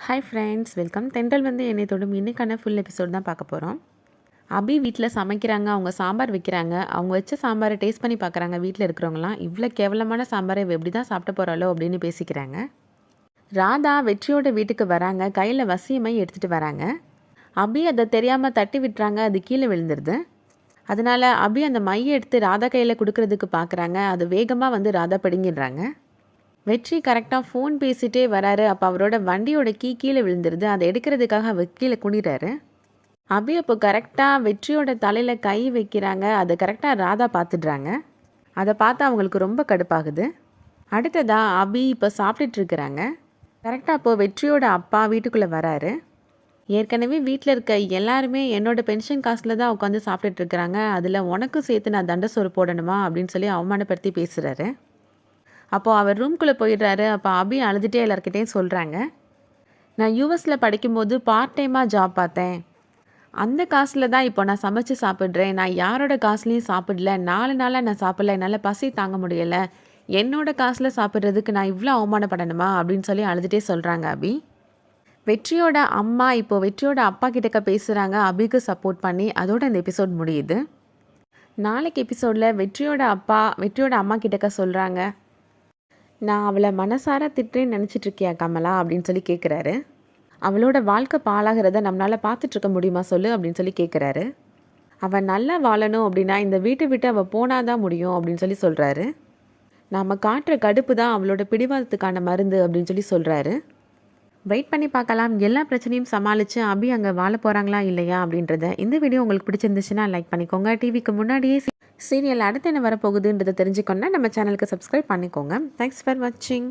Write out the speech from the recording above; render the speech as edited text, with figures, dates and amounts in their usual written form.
Hi friends, welcome. தென்றல் வந்து என்னை தொடும் இன்னைக்கான ஃபுல் எபிசோட் தான் பார்க்க போகிறோம். அபி வீட்டில் சமைக்கிறாங்க, அவங்க சாம்பார் வைக்கிறாங்க. அவங்க வச்ச சாம்பாரை டேஸ்ட் பண்ணி பார்க்குறாங்க. வீட்டில் இருக்கிறவங்களாம் இவ்வளோ கேவலமான சாம்பாரை இவ எப்படி தான் சாப்பிட்டு போகிறாளோ அப்படின்னு பேசிக்கிறாங்க. ராதா வெற்றியோட வீட்டுக்கு வராங்க. கையில் வசியமை எடுத்துகிட்டு வராங்க. அபி அதை தெரியாமல் தட்டி விட்டுறாங்க. அது கீழே விழுந்துருது. அதனால் அபி அந்த மையை எடுத்து ராதா கையில் கொடுக்கறதுக்கு பார்க்குறாங்க. அது வேகமாக வந்து ராதா பிடுங்கிடுறாங்க. வெற்றி கரெக்டாக ஃபோன் பேசிகிட்டே வராரு. அப்போ அவரோட வண்டியோட கீழே விழுந்துருது. அதை எடுக்கிறதுக்காக அவர் கீழே குனிறாரு. அபி அப்போ கரெக்டாக வெற்றியோட தலையில் கை வைக்கிறாங்க. அதை கரெக்டாக ராதா பார்த்துடுறாங்க. அதை பார்த்து அவங்களுக்கு ரொம்ப கடுப்பாகுது. அடுத்ததாக அபி இப்போ சாப்பிட்டுட்ருக்குறாங்க. கரெக்டாக அப்போது வெற்றியோட அப்பா வீட்டுக்குள்ளே வராரு. ஏற்கனவே வீட்டில் இருக்க எல்லாருமே என்னோடய பென்ஷன் காசில் தான் உட்காந்து சாப்பிட்டுட்ருக்குறாங்க. அதில் உனக்கும் சேர்த்து நான் தண்டை சோறு போடணுமா அப்படின்னு சொல்லி அவமானப்படுத்தி பேசுகிறாரு. அப்போது அவர் ரூம்குள்ளே போயிடுறாரு. அப்போ அபி அழுதுகிட்டே எல்லாருக்கிட்டேயும் சொல்கிறாங்க, நான் யூஎஸில் படிக்கும்போது பார்ட் டைமாக ஜாப் பார்த்தேன். அந்த காசில் தான் இப்போ நான் சமைச்சு சாப்பிட்றேன். நான் யாரோட காசுலேயும் சாப்பிடல. 4 நாளாக நான் சாப்பிடல. என்னால் பசி தாங்க முடியலை. என்னோட காசில் சாப்பிட்றதுக்கு நான் இவ்வளோ அவமானப்படணுமா அப்படின்னு சொல்லி அழுதுகிட்டே சொல்கிறாங்க அபி. வெற்றியோட அம்மா இப்போது வெற்றியோட அப்பா கிட்டக்க பேசுகிறாங்க, அபிக்கு சப்போர்ட் பண்ணி. அதோட இந்த எபிசோட் முடியுது. நாளைக்கு எபிசோடில் வெற்றியோட அப்பா வெற்றியோட அம்மா கிட்டக்க சொல்கிறாங்க, நான் அவளை மனசார திட்டுறேன்னு நினச்சிட்ருக்கியா கமலா அப்படின்னு சொல்லி கேட்குறாரு. அவளோட வாழ்க்கை பாழாகிறத நம்மளால் பார்த்துட்ருக்க முடியுமா சொல்லு அப்படின்னு சொல்லி கேட்குறாரு. அவள் நல்லா வாழணும் அப்படின்னா இந்த வீட்டை விட்டு அவள் போனாதான் முடியும் அப்படின்னு சொல்லி சொல்கிறாரு. நாம் காட்டுற கடுப்பு தான் அவளோட பிடிவாதத்துக்கான மருந்து அப்படின்னு சொல்லி சொல்கிறாரு. வெயிட் பண்ணி பார்க்கலாம் எல்லா பிரச்சனையும் சமாளித்து அபி அங்கே வாழ போகிறாங்களா இல்லையா அப்படின்றத. இந்த வீடியோ உங்களுக்கு பிடிச்சிருந்துச்சுன்னா லைக் பண்ணிக்கோங்க. டிவிக்கு முன்னாடியே சீரியல் அடுத்து என்ன வரப்போகுதுன்றதை தெரிஞ்சுக்கணுன்னா நம்ம சேனலுக்கு சப்ஸ்கிரைப் பண்ணிக்கோங்க. தேங்க்ஸ் ஃபார் வாட்சிங்.